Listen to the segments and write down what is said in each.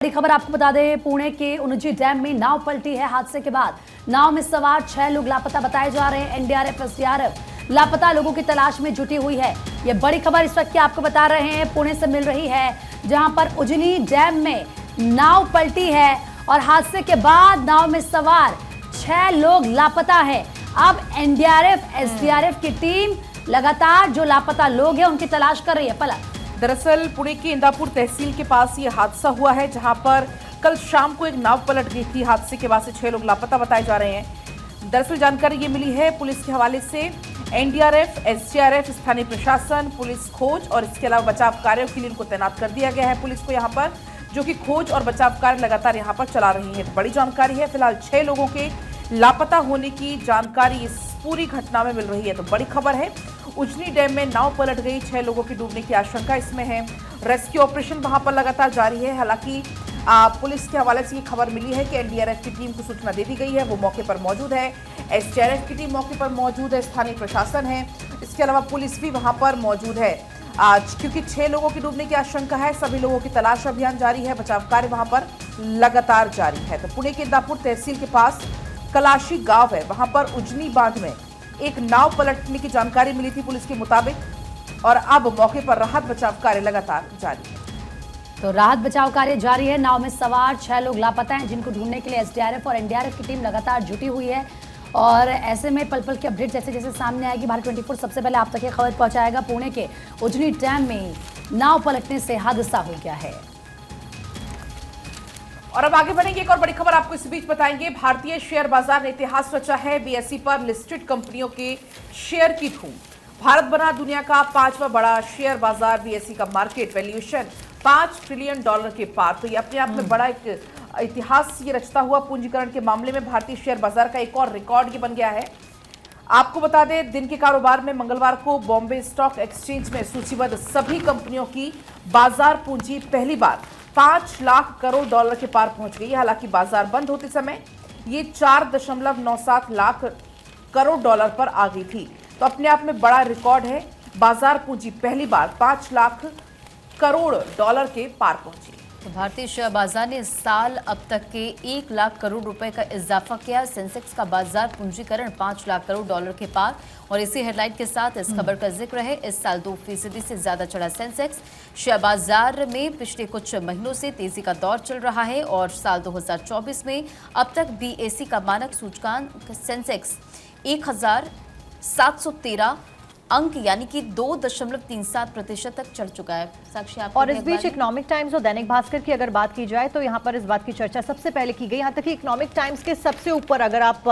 बड़ी खबर आपको बता दें, पुणे के उनजी डैम में नाव पलटी है। हादसे के बाद नाव में सवार 6 लोग लापता बताए जा रहे हैं। एनडीआरएफ एसडीआरएफ लापता लोगों की तलाश में जुटी हुई है। यह बड़ी खबर इस वक्त की आपको बता रहे हैं, पुणे से मिल रही है, जहां पर उजनी डैम में नाव पलटी है और हादसे के बाद नाव में सवार 6 लोग लापता है। अब एनडीआरएफ एसडीआरएफ की टीम लगातार जो लापता लोग हैं उनकी तलाश कर रही है। पलक दरअसल पुणे की इंदापुर तहसील के पास ये हादसा हुआ है, जहां पर कल शाम को एक नाव पलट गई थी। हादसे के बाद से 6 लोग लापता बताए जा रहे हैं। दरअसल जानकारी ये मिली है पुलिस के हवाले से। एनडीआरएफ, एसडीआरएफ, स्थानीय प्रशासन, पुलिस खोज और इसके अलावा बचाव कार्यों के लिए उनको तैनात कर दिया गया है पुलिस को यहाँ पर, जो कि खोज और बचाव कार्य लगातार यहाँ पर चला रही है। बड़ी जानकारी है, फिलहाल 6 लोगों के लापता होने की जानकारी इस पूरी घटना में मिल रही है। तो बड़ी खबर है, उजनी डैम में नाव पलट गई, 6 लोगों की डूबने की आशंका इसमें है। रेस्क्यू ऑपरेशन वहां पर लगातार जारी है। हालांकि पुलिस के हवाले से ये खबर मिली है कि एनडीआरएफ की टीम को सूचना दे दी गई है, वो मौके पर मौजूद है। एसडीआरएफ की टीम मौके पर मौजूद है, स्थानीय प्रशासन है, इसके अलावा पुलिस भी वहां पर मौजूद है। आज क्योंकि 6 लोगों की डूबने की आशंका है, सभी लोगों की तलाश अभियान जारी है, बचाव कार्य वहां पर लगातार जारी है। तो पुणे के इंदापुर तहसील के पास कलाशी गांव है, वहां पर उजनी बांध में एक नाव पलटने की जानकारी मिली थी पुलिस के मुताबिक, और अब मौके पर राहत बचाव कार्य लगातार जारी है। तो राहत बचाव कार्य जारी है। नाव में सवार 6 लोग लापता हैं, जिनको ढूंढने के लिए एसडीआरएफ और एनडीआरएफ की टीम लगातार जुटी हुई है। और ऐसे में पल पल की अपडेट जैसे जैसे सामने आएगी, भारत 24 सबसे पहले आप तक ये खबर पहुंचाएगा। पुणे के उजनी डैम में नाव पलटने से हादसा हो गया है। और अब आगे बढ़ेंगे, एक और बड़ी खबर आपको इस बीच बताएंगे। भारतीय शेयर बाजार ने इतिहास रचा है। बीएसई पर लिस्टेड कंपनियों के शेयर की धूम। भारत बना दुनिया का 5वां बड़ा शेयर बाजार। बीएसई का मार्केट वैल्यूएशन $5 ट्रिलियन के पार। तो ये अपने आप में बड़ा एक इतिहास ये रचता हुआ पूंजीकरण के मामले में भारतीय शेयर बाजार का एक और रिकॉर्ड ये बन गया है। आपको बता दें, दिन के कारोबार में मंगलवार को बॉम्बे स्टॉक एक्सचेंज में सूचीबद्ध सभी कंपनियों की बाजार पूंजी पहली बार $5 लाख करोड़ के पार पहुंच गई है। हालांकि बाजार बंद होते समय ये 4.97 लाख करोड़ पर आ गई थी। तो अपने आप में बड़ा रिकॉर्ड है। बाजार पूंजी पहली बार $5 लाख करोड़ के पार पहुंची। तो भारतीय शेयर बाजार ने इस साल अब तक के 1 लाख करोड़ रुपए का इजाफा किया। सेंसेक्स का बाजार पूंजीकरण $5 लाख करोड़ के पार। और इसी हेडलाइन के साथ इस खबर का जिक्र है, इस साल 2% से ज्यादा चढ़ा सेंसेक्स। शेयर बाजार में पिछले कुछ महीनों से तेजी का दौर चल रहा है और साल 2024 में अब तक बीएसई का मानक सूचकांक सेंसेक्स 1713 अंक यानी कि 2.37% तक चढ़ चुका है। साक्षी, आप और इस बीच इकोनॉमिक टाइम्स और दैनिक भास्कर की अगर बात की जाए तो यहाँ पर इस बात की चर्चा सबसे पहले की गई। यहाँ तक कि इकोनॉमिक टाइम्स के सबसे ऊपर अगर आप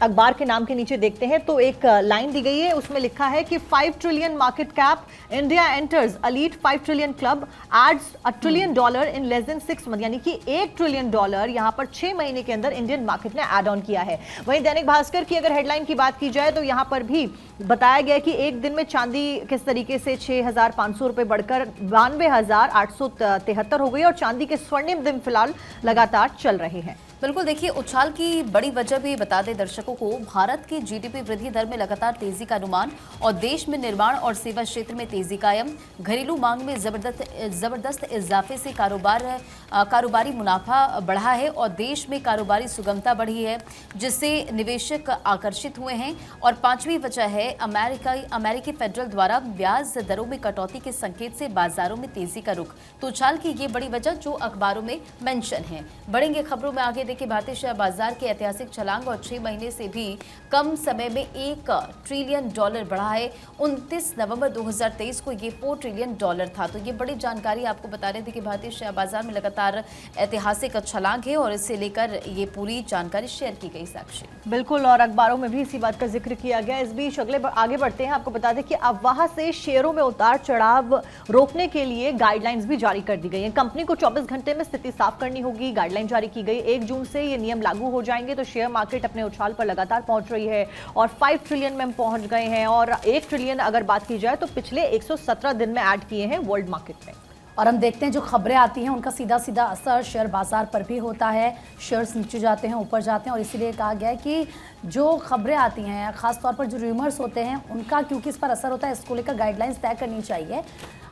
अखबार के नाम के नीचे देखते हैं तो एक लाइन दी गई है, उसमें लिखा है कि 5 trillion market cap, India enters elite 5 trillion club, adds $1 trillion in less than 6 month, यानी कि $1 ट्रिलियन यहाँ पर 6 महीने के अंदर इंडियन मार्केट ने एड ऑन किया है। वहीं दैनिक भास्कर की अगर हेडलाइन की बात की जाए तो यहाँ पर भी बताया गया कि एक दिन में चांदी किस तरीके से 6,500 रुपए बढ़कर 92,873 हो गई और चांदी के स्वर्णिम दिन फिलहाल लगातार चल रहे हैं। बिल्कुल, देखिए उछाल की बड़ी वजह भी बता दें दर्शकों को, भारत की जीडीपी वृद्धि दर में लगातार तेजी का अनुमान और देश में निर्माण और सेवा क्षेत्र में तेजी कायम। घरेलू मांग में जबरदस्त इजाफे से कारोबारी मुनाफा बढ़ा है और देश में कारोबारी सुगमता बढ़ी है, जिससे निवेशक आकर्षित हुए हैं। और 5वीं वजह है अमेरिकी फेडरल द्वारा ब्याज दरों में कटौती के संकेत से बाजारों में तेजी का रुख। तो उछाल की ये बड़ी वजह जो अखबारों में मेंशन है। बढ़ेंगे खबरों में आगे। देखिए, भारतीय शेयर बाजार के ऐतिहासिक छलांग और 6 महीने से भी कम समय में $1 ट्रिलियन बढ़ा है। 29 नवंबर 2023 को ये $4 ट्रिलियन था। तो ये बड़ी जानकारी आपको बता रहे थे कि भारतीय शेयर बाजार में लगातार ऐतिहासिक छलांग है और इससे लेकर ये पूरी जानकारी शेयर की गई। साक्षी, बिल्कुल, और अखबारों में भी इसी बात का जिक्र किया गया। इस बीच आगे बढ़ते हैं, आपको बता दें कि अफवाह से शेयरों में उतार चढ़ाव रोकने के लिए गाइडलाइंस भी जारी कर दी गई है। कंपनी को 24 घंटे में स्थिति साफ करनी होगी, गाइडलाइन जारी की गई। 1 जून से ये नियम लागू हो जाएंगे। तो शेयर मार्केट अपने उछाल पर लगातार पहुंच रही है और 5 ट्रिलियन में पहुंच गए हैं और 1 ट्रिलियन अगर बात की जाए तो पिछले 117 दिन में ऐड किए हैं वर्ल्ड मार्केट में। और हम देखते हैं जो खबरें आती हैं उनका सीधा सीधा असर शेयर बाजार पर भी होता है। शेयर्स नीचे जाते हैं, ऊपर जाते हैं, और इसीलिए कहा गया है कि जो खबरें आती हैं, खासतौर पर जो रूमर्स होते हैं उनका क्योंकि इस पर असर होता है, इसको लेकर गाइडलाइंस तय करनी चाहिए।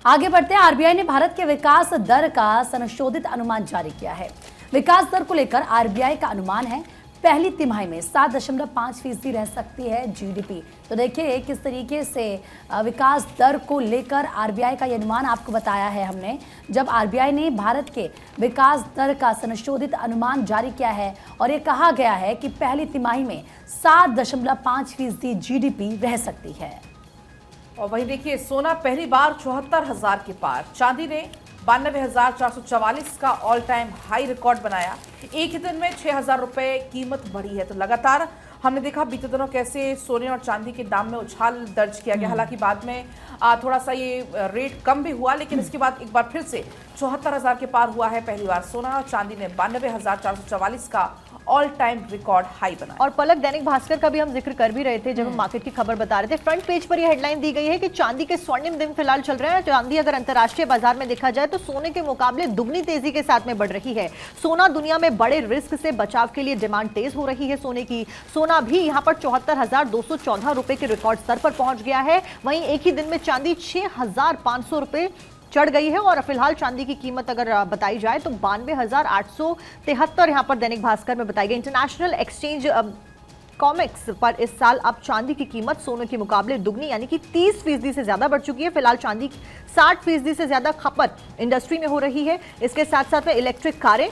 आगे बढ़ते हैं। आरबीआई ने भारत के विकास दर का संशोधित अनुमान जारी किया है। विकास दर को लेकर आरबीआई का अनुमान है पहली तिमाही में 7.5% रह सकती है जीडीपी। तो देखिए किस तरीके से विकास दर को लेकर आरबीआई का ये अनुमान आपको बताया है हमने, जब आरबीआई ने भारत के विकास दर का संशोधित अनुमान जारी किया है और ये कहा गया है कि पहली तिमाही में 7.5% जीडीपी रह सकती है। और वहीं देखिए सोना पहली बार 74,000 के पार, चांदी ने 92,444 का ऑल टाइम हाई रिकॉर्ड बनाया। एक ही दिन में 6,000 रुपए कीमत बढ़ी है। तो लगातार हमने देखा बीते दिनों कैसे सोने और चांदी के दाम में उछाल दर्ज किया गया। हालांकि बाद में थोड़ा सा ये रेट कम भी हुआ, लेकिन इसके बाद एक बार फिर से 74,000 के पार हुआ है पहली बार सोना, और चांदी ने 92,444 का ऑल टाइम रिकॉर्ड हाई बना। और पलक, दैनिक भास्कर का भी हम जिक्र कर भी रहे थे जब हम मार्केट की खबर बता रहे थे। फ्रंट पेज पर यह हेडलाइन दी गई है कि चांदी के स्वर्णिम दिन फिलहाल चल रहे हैं। चांदी अगर अंतर्राष्ट्रीय बाजार में देखा जाए तो सोने के मुकाबले दुगनी तेजी के साथ में बढ़ रही है। सोना दुनिया में बड़े रिस्क से बचाव के लिए डिमांड तेज हो रही है सोने की। सोना भी यहां पर 74,214 रुपए के रिकॉर्ड स्तर पर पहुंच गया है। वहीं एक ही दिन में चांदी 6,500 रुपए चढ़ गई है। और फिलहाल चांदी की कीमत अगर बताई जाए तो 92,873 यहां पर दैनिक भास्कर में बताई गई। इंटरनेशनल एक्सचेंज कॉमिक्स पर इस साल अब चांदी की कीमत सोने के मुकाबले दुगनी यानी कि 30% से ज्यादा बढ़ चुकी है। फिलहाल चांदी 60% से ज्यादा खपत इंडस्ट्री में हो रही है। इसके साथ साथ में इलेक्ट्रिक कारें,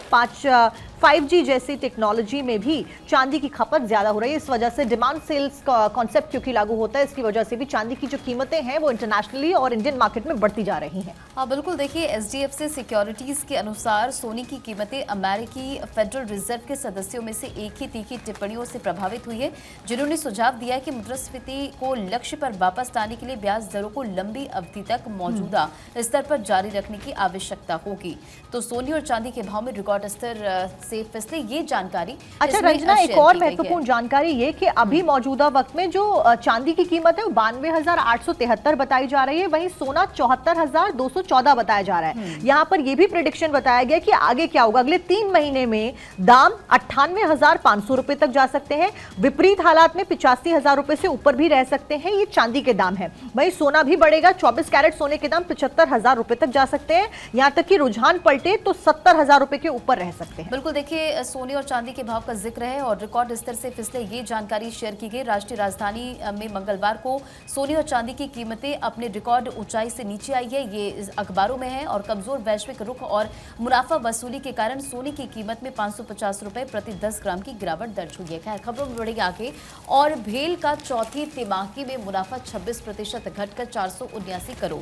5G जैसी टेक्नोलॉजी में भी चांदी की खपत ज्यादा हो रही है। इस वजह से डिमांड सेल्स का कॉन्सेप्ट क्योंकि लागू होता है, इसकी वजह से भी चांदी की जो कीमतें हैं वो इंटरनेशनली और इंडियन मार्केट में बढ़ती जा रही हैं। हाँ बिल्कुल, देखिए एचडीएफसी सिक्योरिटीज के अनुसार सोने की कीमतें अमेरिकी फेडरल रिजर्व के सदस्यों में से एक ही तीखी टिप्पणियों से प्रभावित हुई है, जिन्होंने सुझाव दिया है कि मुद्रास्फीति को लक्ष्य पर वापस लाने के लिए ब्याज दरों को लंबी अवधि तक मौजूदा स्तर पर जारी रखने की आवश्यकता होगी। तो सोने और चांदी के भाव में रिकॉर्ड स्तर से फिसले, ये जानकारी। अच्छा रंजना, एक और महत्वपूर्ण जानकारी ये कि अभी मौजूदा वक्त में जो चांदी की कीमत है वो 92,873 बताई जा रही है, वहीं सोना 74,214 बताया जा रहा है। यहाँ पर यह भी प्रेडिक्शन बताया गया कि आगे क्या होगा। अगले 3 महीने में दाम 98,500 रुपए तक जा सकते हैं। विपरीत हालात में 85,000 रुपए से ऊपर भी रह सकते हैं। ये चांदी के दाम है। वहीं सोना भी बढ़ेगा, 24 कैरेट सोने के दाम 75,000 रुपए तक जा सकते हैं। यहाँ तक कि रुझान पलटे तो 70,000 रुपए के ऊपर रह सकते हैं। बिल्कुल, देखिए सोने और चांदी के भाव का जिक्र है और रिकॉर्ड स्तर से फिसले, ये जानकारी शेयर की गई। राष्ट्रीय राजधानी में मंगलवार को सोने और चांदी की कीमतें अपने रिकॉर्ड ऊंचाई से नीचे आई है, ये अखबारों में है। और कमजोर वैश्विक रुख और मुनाफा वसूली के कारण सोने की कीमत में 550 रुपए प्रति 10 ग्राम की गिरावट दर्ज हुई है। खैर, खबरों में बढ़ेगी आगे। और भेल का चौथी तिमाही में मुनाफा 26% घटकर 479 करोड़।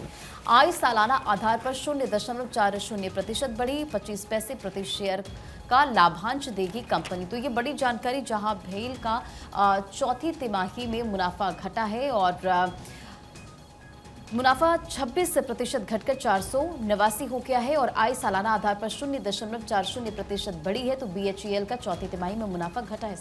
आय सालाना आधार पर 0.40% बढ़ी, 25 पैसे प्रति शेयर का लाभांश देगी कंपनी। तो ये बड़ी जानकारी, जहां भेल का चौथी तिमाही में मुनाफा घटा है और मुनाफा 26% घटकर 489 हो गया है और आय सालाना आधार पर 0.40% बढ़ी है। तो बीएचईएल का चौथी तिमाही में मुनाफा घटा है।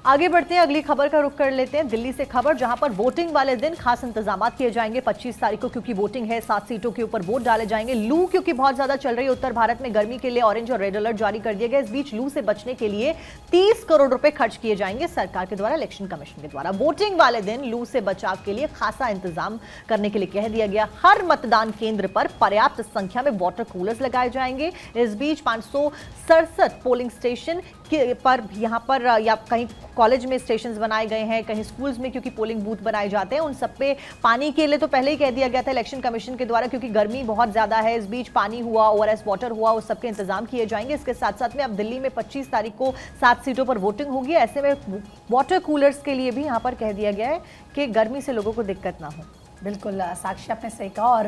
आगे बढ़ते हैं, अगली खबर का रुख कर लेते हैं। दिल्ली से खबर, जहां पर वोटिंग वाले दिन खास इंतजाम किए जाएंगे। 25 तारीख को क्योंकि वोटिंग है, 7 सीटों के ऊपर वोट डाले जाएंगे। लू क्योंकि बहुत ज्यादा चल रही है उत्तर भारत में, गर्मी के लिए ऑरेंज और रेड अलर्ट जारी कर दिया गया। इस बीच लू से बचने के लिए 30 करोड़ रुपए खर्च किए जाएंगे सरकार के द्वारा, इलेक्शन कमीशन के द्वारा। वोटिंग वाले दिन लू से बचाव के लिए खासा इंतजाम करने के लिए कह दिया गया। हर मतदान केंद्र पर पर्याप्त संख्या में वाटर कूलर्स लगाए जाएंगे। इस बीच 567 पोलिंग स्टेशन पर यहाँ पर या कहीं कॉलेज में स्टेशंस बनाए गए हैं, कहीं स्कूल्स में क्योंकि पोलिंग बूथ बनाए जाते हैं। उन सब पे पानी के लिए तो पहले ही कह दिया गया था इलेक्शन कमीशन के द्वारा, क्योंकि गर्मी बहुत ज्यादा है। इस बीच पानी हुआ, ओआरएस वाटर हुआ, उस सबके इंतजाम किए जाएंगे। इसके साथ साथ में अब दिल्ली में 25 तारीख को 7 सीटों पर वोटिंग होगी। ऐसे में वाटर कूलर्स के लिए भी यहाँ पर कह दिया गया है कि गर्मी से लोगों को दिक्कत ना हो। बिल्कुल साक्षी, आपने सही कहा और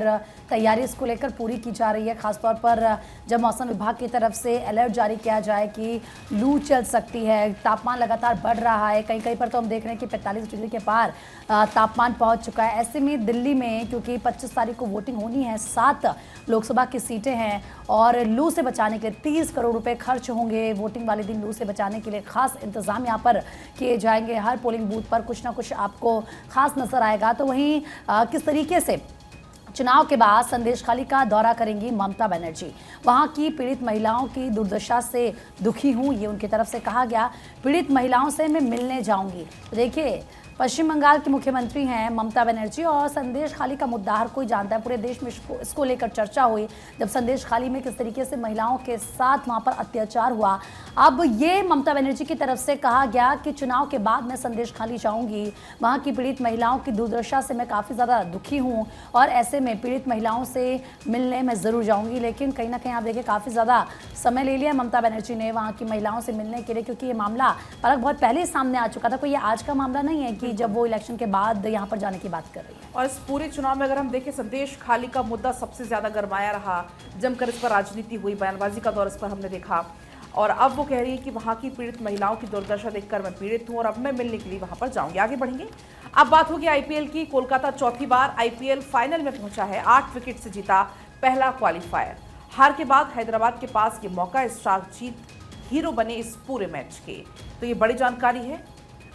तैयारी इसको लेकर पूरी की जा रही है। खासतौर पर जब मौसम विभाग की तरफ से अलर्ट जारी किया जाए कि लू चल सकती है, तापमान लगातार बढ़ रहा है, कहीं कहीं पर तो हम देख रहे हैं कि 45 डिग्री के पार तापमान पहुंच चुका है। ऐसे में दिल्ली में क्योंकि 25 तारीख को वोटिंग होनी है, 7 लोकसभा की सीटें हैं और लू से बचाने के लिए 30 करोड़ रुपए खर्च होंगे। वोटिंग वाले दिन लू से बचाने के लिए खास इंतजाम यहाँ पर किए जाएंगे। हर पोलिंग बूथ पर कुछ ना कुछ आपको खास नजर आएगा। तो वहीं किस तरीके से चुनाव के बाद संदेशखाली का दौरा करेंगी ममता बनर्जी। वहां की पीड़ित महिलाओं की दुर्दशा से दुखी हूं, ये उनकी तरफ से कहा गया। पीड़ित महिलाओं से मैं मिलने जाऊंगी। तो देखिए, पश्चिम बंगाल की मुख्यमंत्री हैं ममता बनर्जी और संदेशखाली का मुद्दा हर कोई जानता है। पूरे देश में इसको लेकर चर्चा हुई जब संदेशखाली में किस तरीके से महिलाओं के साथ वहां पर अत्याचार हुआ। अब ये ममता बनर्जी की तरफ से कहा गया कि चुनाव के बाद मैं संदेशखाली जाऊंगी, वहां की पीड़ित महिलाओं की दुर्दशा से मैं काफ़ी ज़्यादा दुखी हूँ और ऐसे में पीड़ित महिलाओं से मिलने मैं ज़रूर जाऊँगी। लेकिन कहीं ना कहीं आप देखिए, काफ़ी ज़्यादा समय ले लिया ममता बनर्जी ने वहाँ की महिलाओं से मिलने के लिए, क्योंकि ये मामला पलक बहुत पहले सामने आ चुका था। कोई ये आज का मामला नहीं है कि जब वो इलेक्शन के बाद यहाँ पर जाने की बात कर रही है। और इस पूरे चुनाव में अगर हम देखें, संदेशखाली का मुद्दा सबसे ज्यादा गरमाया रहा, जमकर इस पर राजनीति हुई, बयानबाजी का दौर इस पर हमने देखा। और अब वो कह रही है कि वहां की पीड़ित महिलाओं की दुर्दशा देखकर मैं पीड़ित हूं और अब मैं मिलने के लिए वहां पर जाऊंगी। आगे बढ़ेंगे, अब बात होगी आईपीएल की। कोलकाता चौथी बार आईपीएल फाइनल में पहुंचा है, 8 विकेट से जीता पहला क्वालिफायर। हार के बाद हैदराबाद के पास ये मौका, स्टार जीत हीरो बने इस पूरे मैच के। तो ये बड़ी जानकारी है,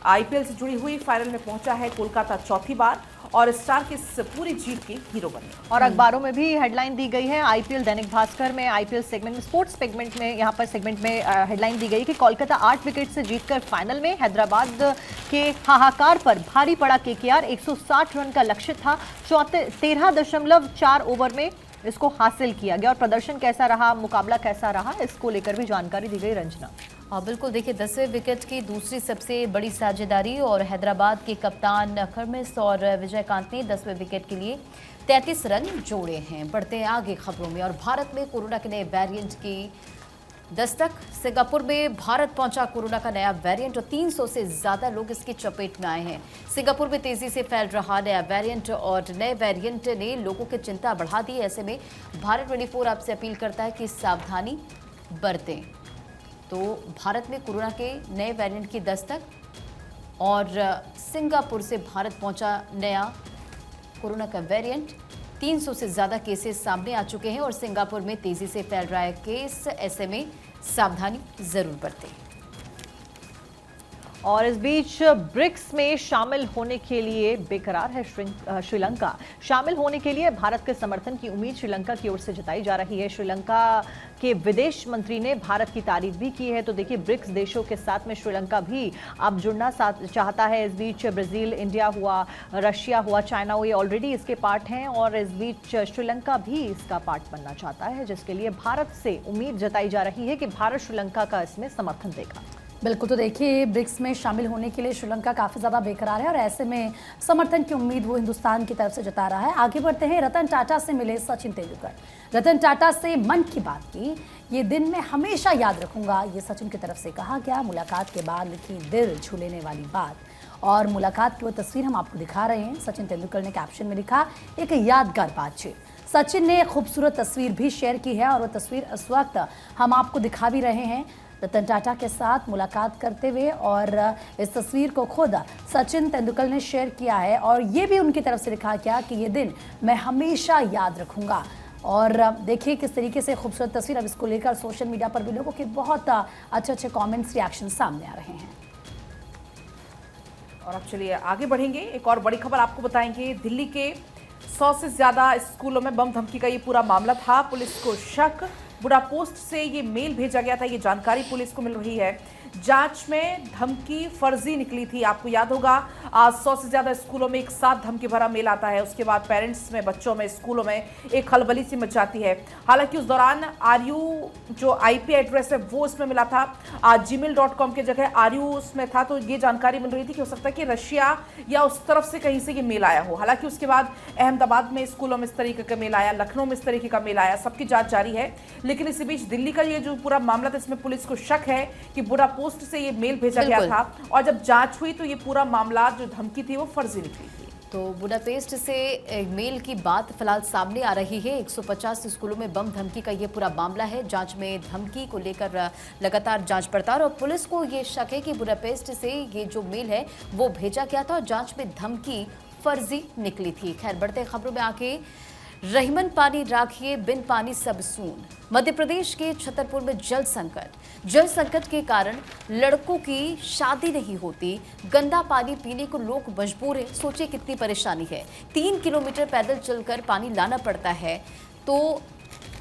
आईपीएल से जुड़ी हुई। फाइनल में पहुंचा है कोलकाता चौथी बार और स्टार की इस पूरी जीत के हीरो बने। और अखबारों में भी हेडलाइन दी गई है। आईपीएल दैनिक भास्कर में आईपीएल सेगमेंट में, स्पोर्ट्स सेगमेंट में, यहाँ पर सेगमेंट में हेडलाइन दी गई कि कोलकाता 8 विकेट से जीतकर फाइनल में। हैदराबाद के हाहाकार पर भारी पड़ा केकेआर, 160 रन का लक्ष्य था, 13.4 ओवर में इसको हासिल किया गया। और प्रदर्शन कैसा रहा, मुकाबला कैसा रहा, इसको लेकर भी जानकारी दी गई। रंजना, बिल्कुल, देखिए 10वें विकेट की दूसरी सबसे बड़ी साझेदारी और हैदराबाद के कप्तान खरमिस और विजयकांत ने 10वें विकेट के लिए 33 रन जोड़े हैं। बढ़ते हैं आगे खबरों में। और भारत में कोरोना के नए वेरिएंट की दस्तक। सिंगापुर में भारत पहुंचा कोरोना का नया वेरिएंट और 300 से ज्यादा लोग इसकी चपेट में आए हैं। सिंगापुर में तेजी से फैल रहा नया वेरिएंट और नए वेरिएंट ने लोगों की चिंता बढ़ा दी। ऐसे में भारत 24 आपसे अपील करता है कि सावधानी बरतें। तो भारत में कोरोना के नए वेरिएंट की दस्तक और सिंगापुर से भारत पहुंचा नया कोरोना का वेरिएंट। 300 से ज़्यादा केसेस सामने आ चुके हैं और सिंगापुर में तेज़ी से फैल रहा है केस। ऐसे में सावधानी ज़रूर बरतें। और इस बीच ब्रिक्स में शामिल होने के लिए बेकरार है श्रीलंका। शामिल होने के लिए भारत के समर्थन की उम्मीद श्रीलंका की ओर से जताई जा रही है। श्रीलंका के विदेश मंत्री ने भारत की तारीफ भी की है। तो देखिए, ब्रिक्स देशों के साथ में श्रीलंका भी अब जुड़ना चाहता है। इस बीच ब्राजील, इंडिया हुआ, रशिया हुआ, चाइना हुआ, ये ऑलरेडी इसके पार्ट हैं और इस बीच श्रीलंका भी इसका पार्ट बनना चाहता है, जिसके लिए भारत से उम्मीद जताई जा रही है कि भारत श्रीलंका का इसमें समर्थन देगा। बिल्कुल, तो देखिए, ब्रिक्स में शामिल होने के लिए श्रीलंका काफ़ी ज़्यादा बेकरार है और ऐसे में समर्थन की उम्मीद वो हिंदुस्तान की तरफ से जता रहा है। आगे बढ़ते हैं, रतन टाटा से मिले सचिन तेंदुलकर। रतन टाटा से मन की बात की, ये दिन मैं हमेशा याद रखूंगा, ये सचिन की तरफ से कहा गया। मुलाकात के बाद लिखी दिल छू लेने वाली बात और मुलाकात की वो तस्वीर हम आपको दिखा रहे हैं। सचिन तेंदुलकर ने कैप्शन में लिखा, एक यादगार बातचीत। सचिन ने एक खूबसूरत तस्वीर भी शेयर की है और वो तस्वीर इस वक्त हम आपको दिखा भी रहे हैं, रतन टाटा के साथ मुलाकात करते हुए। और इस तस्वीर को खुद सचिन तेंदुलकर ने शेयर किया है और ये भी उनकी तरफ से लिखा गया कि ये दिन मैं हमेशा याद रखूंगा। और देखिए किस तरीके से खूबसूरत तस्वीर। अब इसको लेकर सोशल मीडिया पर भी लोगों के बहुत अच्छे कमेंट्स, रिएक्शन सामने आ रहे हैं। और अब चलिए आगे बढ़ेंगे, एक और बड़ी खबर आपको बताएंगे। दिल्ली के 100 से ज्यादा स्कूलों में बम धमकी का ये पूरा मामला था। पुलिस को शक, बुरा पोस्ट से ये मेल भेजा गया था, ये जानकारी पुलिस को मिल रही है। जांच में धमकी फर्जी निकली थी। आपको याद होगा, आज 100 से ज्यादा स्कूलों में एक साथ धमकी भरा मेल आता है, उसके बाद पेरेंट्स में, बच्चों में, स्कूलों में एक खलबली सी मच जाती है। हालांकि उस दौरान आरयू जो आईपी एड्रेस है वो इसमें मिला था, gmail.com की जगह आरयू उसमें था। तो ये जानकारी मिल रही थी कि हो सकता है कि रशिया या उस तरफ से कहीं से ये मेल आया हो। हालांकि उसके बाद अहमदाबाद में स्कूलों में इस तरीके का मेल आया, लखनऊ में इस तरीके का मेल आया, सबकी जांच जारी है। लेकिन इसी बीच दिल्ली का ये जो पूरा मामला था, इसमें पुलिस को शक है कि बुरा पोस्ट से ये मेल भेजा गया था और जब जांच हुई तो ये पूरा मामला जो धमकी थी वो फर्जी निकली थी। तो बुडापेस्ट से मेल की बात फिलहाल सामने आ रही है। 150 स्कूलों में बम धमकी का ये पूरा मामला है। जांच में धमकी को लेकर लगातार जांच पड़ताल और पुलिस को ये शक है कि बुडापेस्ट से ये जो मेल है वो भेजा गया था और जांच में धमकी फर्जी निकली थी। खैर, बढ़ते खबरों में आके रहीमन पानी राखिए, बिन पानी सब सून। मध्य प्रदेश के छतरपुर में जल संकट के कारण लड़कों की शादी नहीं होती, गंदा पानी पीने को लोग मजबूर हैं। सोचिए कितनी परेशानी है, 3 किलोमीटर पैदल चलकर पानी लाना पड़ता है। तो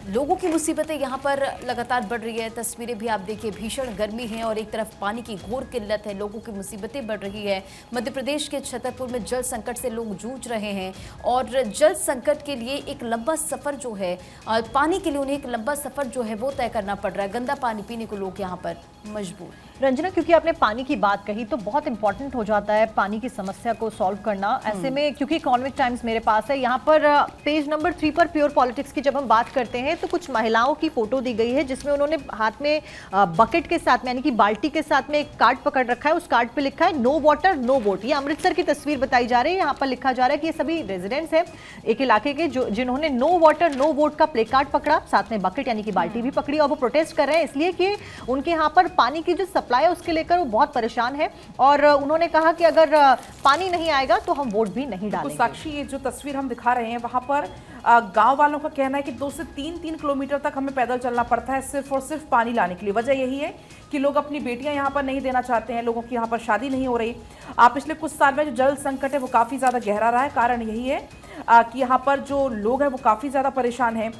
लोगों की मुसीबतें यहाँ पर लगातार बढ़ रही है। तस्वीरें भी आप देखिए, भीषण गर्मी है और एक तरफ पानी की घोर किल्लत है, लोगों की मुसीबतें बढ़ रही है। मध्य प्रदेश के छतरपुर में जल संकट से लोग जूझ रहे हैं और जल संकट के लिए एक लंबा सफर जो है, पानी के लिए उन्हें एक लंबा सफर जो है वो तय करना पड़ रहा है। गंदा पानी पीने को लोग यहाँ पर मजबूर। रंजना, क्योंकि आपने पानी की बात कही तो बहुत इंपॉर्टेंट हो जाता है पानी की समस्या को सॉल्व करना। ऐसे में क्योंकि इकोनॉमिक टाइम्स मेरे पास है, यहाँ पर पेज नंबर 3 पर प्योर पॉलिटिक्स की जब हम बात करते हैं तो कुछ महिलाओं की फोटो दी गई है जिसमें उन्होंने हाथ में बकेट के साथ में यानी कि बाल्टी के साथ में एक कार्ड पकड़ रखा है। उस कार्ड पे लिखा है नो वाटर नो वोट। ये अमृतसर की तस्वीर बताई जा रही है। यहाँ पर लिखा जा रहा है कि ये सभी रेजिडेंट्स हैं एक इलाके के जिन्होंने नो वाटर नो वोट का प्ले कार्ड पकड़ा, साथ में बकेट यानी कि बाल्टी भी पकड़ी और वो प्रोटेस्ट कर रहे हैं इसलिए कि उनके यहाँ पर पानी की जो सप्लाई है उसके लेकर वो बहुत परेशान है और उन्होंने कहा कि अगर पानी नहीं आएगा तो हम वोट भी नहीं डालेंगे। साक्षी, ये जो तस्वीर हम दिखा रहे हैं वहां पर गांव वालों का कहना है कि 2 से 3 किलोमीटर तक हमें पैदल चलना पड़ता है सिर्फ और सिर्फ पानी लाने के लिए। वजह यही है कि लोग अपनी बेटियां यहाँ पर नहीं देना चाहते हैं, लोगों की यहाँ पर शादी नहीं हो रही। पिछले कुछ साल में जो जल संकट है वो काफ़ी ज़्यादा गहरा रहा है। कारण यही है कि यहाँ पर जो लोग हैं वो काफ़ी ज़्यादा परेशान हैं।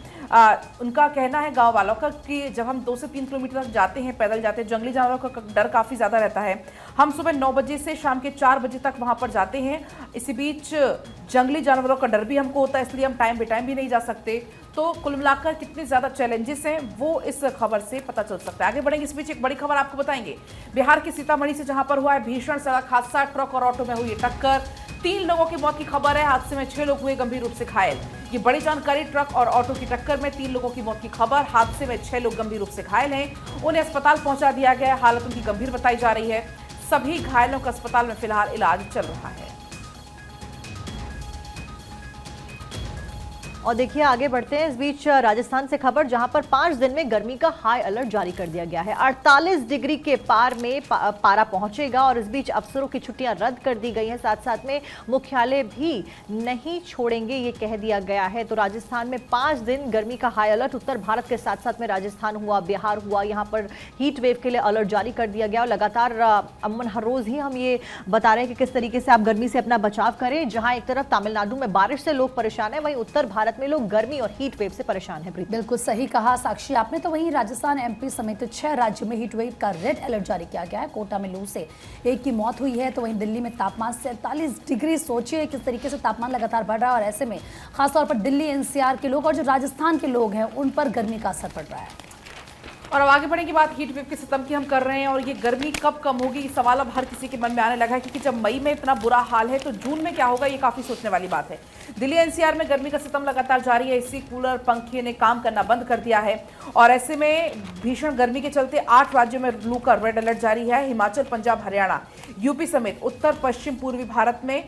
उनका कहना है गांव वालों का कि जब हम 2 से 3 किलोमीटर तक जाते हैं, पैदल जाते हैं, जंगली जानवरों का डर काफ़ी ज़्यादा रहता है। हम सुबह 9 बजे से शाम के 4 बजे तक वहाँ पर जाते हैं। इसी बीच जंगली जानवरों का डर भी हमको होता है, इसलिए हम टाइम बे टाइम भी नहीं जा सकते। तो कुल मिलाकर कितने ज़्यादा चैलेंजेस हैं वो इस खबर से पता चल सकता है। आगे बढ़ेंगे, इस बीच एक बड़ी खबर आपको बताएंगे। बिहार के सीतामढ़ी से जहां पर हुआ है भीषण सड़क हादसा, ट्रक और ऑटो में हुई टक्कर, 3 लोगों की मौत की खबर है। हादसे में 6 लोग हुए गंभीर रूप से घायल। ये बड़ी जानकारी, ट्रक और ऑटो की टक्कर में 3 लोगों की मौत की खबर। हादसे में 6 लोग गंभीर रूप से घायल हैं, उन्हें अस्पताल पहुंचा दिया गया है। हालत उनकी गंभीर बताई जा रही है। सभी घायलों का अस्पताल में फिलहाल इलाज चल रहा है। और देखिए आगे बढ़ते हैं। इस बीच राजस्थान से खबर, जहां पर 5 दिन में गर्मी का हाई अलर्ट जारी कर दिया गया है। 48 डिग्री के पार में पारा पहुंचेगा और इस बीच अफसरों की छुट्टियां रद्द कर दी गई हैं। साथ साथ में मुख्यालय भी नहीं छोड़ेंगे, ये कह दिया गया है। तो राजस्थान में 5 दिन गर्मी का हाई अलर्ट। उत्तर भारत के साथ साथ में राजस्थान हुआ, बिहार हुआ, यहाँ पर हीट वेव के लिए अलर्ट जारी कर दिया गया। और लगातार अमन हर रोज ही हम ये बता रहे हैं कि किस तरीके से आप गर्मी से अपना बचाव करें। जहां एक तरफ तमिलनाडु में बारिश से लोग परेशान है, वहीं उत्तर भारत में लोग गर्मी और हीट वेव से परेशान हैं। बिल्कुल सही कहा साक्षी आपने। तो वहीं राजस्थान, एमपी समेत 6 राज्यों में हीट वेव का रेड अलर्ट जारी किया गया है। कोटा में लू से 1 की मौत हुई है। तो वहीं दिल्ली में तापमान 47 डिग्री, सोचिए किस तरीके से तापमान लगातार बढ़ रहा है और ऐसे में खासतौर पर दिल्ली एनसीआर के लोग और जो राजस्थान के लोग हैं उन पर गर्मी का असर पड़ रहा है। और अब आगे बढ़ने की बात हीट वेव के सितम की हम कर रहे हैं और ये गर्मी कब कम होगी, ये सवाल अब हर किसी के मन में आने लगा है। क्योंकि जब मई में इतना बुरा हाल है तो जून में क्या होगा, ये काफी सोचने वाली बात है। दिल्ली एनसीआर में गर्मी का सितम लगातार जारी है। एसी, कूलर, पंखे ने काम करना बंद कर दिया है और ऐसे में भीषण गर्मी के चलते 8 राज्यों में लू का रेड अलर्ट जारी है। हिमाचल, पंजाब, हरियाणा, यूपी समेत उत्तर पश्चिम पूर्वी भारत में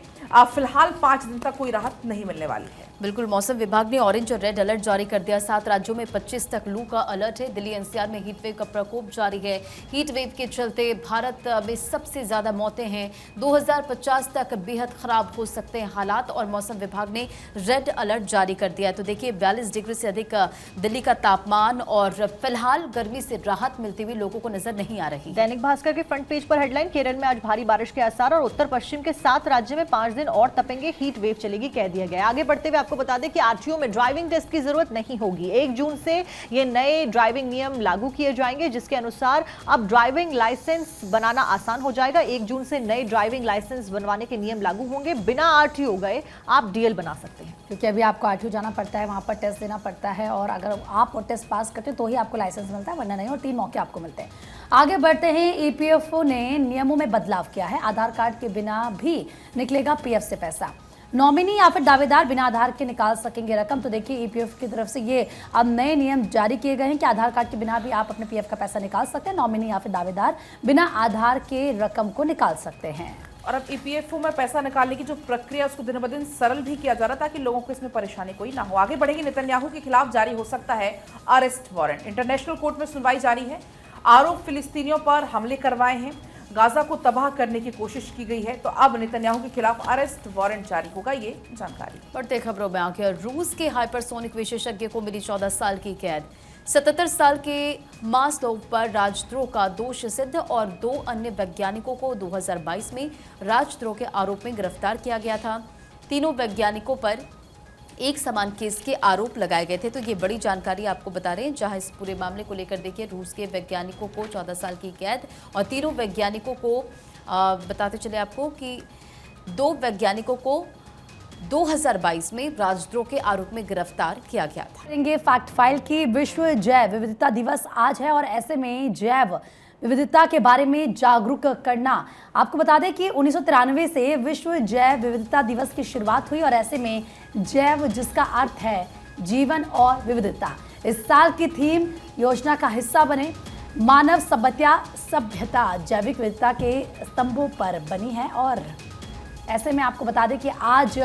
फिलहाल 5 दिन तक कोई राहत नहीं मिलने वाली है। बिल्कुल, मौसम विभाग ने ऑरेंज और रेड अलर्ट जारी कर दिया। 7 राज्यों में 25 तक लू का अलर्ट है। दिल्ली एनसीआर में हीट वेव का प्रकोप जारी है। हीट वेव के चलते भारत में सबसे ज्यादा मौतें हैं। 2050 तक बेहद खराब हो सकते हैं हालात और मौसम विभाग ने रेड अलर्ट जारी कर दिया है। तो देखिए 42 डिग्री से अधिक दिल्ली का तापमान और फिलहाल गर्मी से राहत मिलती हुई लोगों को नजर नहीं आ रही। दैनिक भास्कर के फ्रंट पेज पर हेडलाइन, केरल में आज भारी बारिश के आसार और उत्तर पश्चिम के 7 राज्य में 5 दिन और तपेंगे, हीट वेव चलेगी, कह दिया गया। आगे बढ़ते हुए आपको बता दें कि आरटीओ में ड्राइविंग टेस्ट की जरूरत नहीं होगी। 1 जून से ये नए ड्राइविंग नियम लागू किए जाएंगे, जिसके अनुसार अब ड्राइविंग लाइसेंस बनाना आसान हो जाएगा। 1 जून से नए ड्राइविंग लाइसेंस बनवाने के नियम लागू होंगे। बिना आरटीओ गए आप डीएल बना सकते हैं, क्योंकि अभी आपको आरटीओ जाना पड़ता है, वहाँ पर टेस्ट देना पड़ता है और अगर आप वो टेस्ट पास करते हैं तो ही आपको लाइसेंस मिलता है, वरना नहीं। और 3 मौके आपको मिलते हैं। आगे बढ़ते हैं। ईपीएफओ ने नियमों में बदलाव किया है। आधार कार्ड के बिना भी निकलेगा पीएफ से पैसा। नॉमिनी या फिर दावेदार बिना आधार के निकाल सकेंगे रकम। तो देखिए ईपीएफ की तरफ से ये अब नए नियम जारी किए गए हैं कि आधार कार्ड के बिना भी आप अपने पीएफ का पैसा निकाल सकते हैं। नॉमिनी या फिर दावेदार बिना आधार के रकम को निकाल सकते हैं। और अब ईपीएफओ में पैसा निकालने की जो प्रक्रिया उसको दिन ब दिन सरल भी किया जा रहा ताकि लोगों को इसमें परेशानी कोई ना हो। आगे बढ़ेंगे। नेतन्याहू के खिलाफ जारी हो सकता है अरेस्ट वारंट। इंटरनेशनल कोर्ट में सुनवाई जारी है। आरोप फिलिस्तीनियों पर हमले करवाए हैं, गाजा को तबाह करने की कोशिश की गई है। तो अब नेतन्याहू के खिलाफ अरेस्ट वारंट जारी होगा, ये जानकारी। बढ़ते खबरों में आगे, रूस के हाइपरसोनिक विशेषज्ञ को मिली 14 साल की कैद। 77 साल के मास्लोव पर राजद्रोह का दोष सिद्ध और 2 अन्य वैज्ञानिकों को 2022 में राजद्रोह के आरोप में गिरफ्तार किया गया था। तीनों वैज्ञानिकों पर एक समान केस के आरोप लगाए गए थे। तो ये बड़ी जानकारी आपको बता रहे हैं, जहां इस पूरे मामले को लेकर देखिए, रूस के वैज्ञानिकों को 14 साल की कैद और तीनों वैज्ञानिकों को बताते चले आपको कि 2 वैज्ञानिकों को 2022 में राजद्रोह के आरोप में गिरफ्तार किया गया था। करेंगे फैक्ट फाइल की। विश्व जैव विविधता दिवस आज है और ऐसे में जैव विविधता के बारे में जागरूक करना। आपको बता दें कि 1993 से विश्व जैव विविधता दिवस की शुरुआत हुई और ऐसे में जैव, जिसका अर्थ है जीवन और विविधता, इस साल की थीम योजना का हिस्सा बने। मानव सभ्यता जैविक विविधता के स्तंभों पर बनी है और ऐसे में आपको बता दें कि आज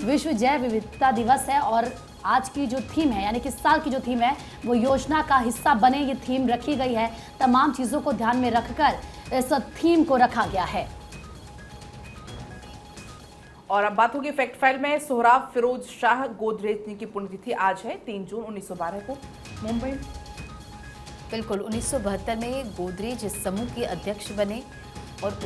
विश्व जैव विविधता दिवस है और आज की जो थीम है, यानी कि इस साल की जो थीम है, वो योजना का हिस्सा बने, ये थीम रखी गई है। तमाम चीजों को ध्यान में रखकर इस थीम को रखा गया है। और अब बात होगी फैक्ट फाइल में। सोहराब फिरोज शाह गोदरेज की पुण्यतिथि आज है 3 जून 1912 को मुंबई। बिल्कुल, 1972 में गोदरेज इस समूह के अध्यक्ष बने और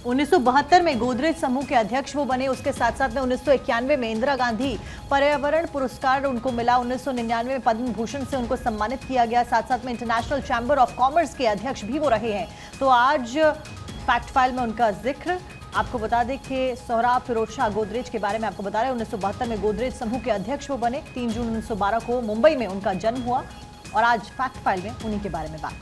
1972 में गोदरेज समूह के अध्यक्ष वो बने। उसके साथ साथ में 1991 में इंदिरा गांधी पर्यावरण पुरस्कार उनको मिला। 1999 में पद्म भूषण से उनको सम्मानित किया गया। साथ साथ में इंटरनेशनल चैम्बर ऑफ कॉमर्स के अध्यक्ष भी वो रहे हैं। तो आज फैक्ट फाइल में उनका जिक्र। आपको बता दें कि सोहराब फिरोज शाह गोदरेज के बारे में आपको बता रहे हैं। 1972 में गोदरेज समूह के अध्यक्ष वो बने। 3 जून 1912 को मुंबई में उनका जन्म हुआ और आज फैक्ट फाइल में उन्हीं के बारे में बात।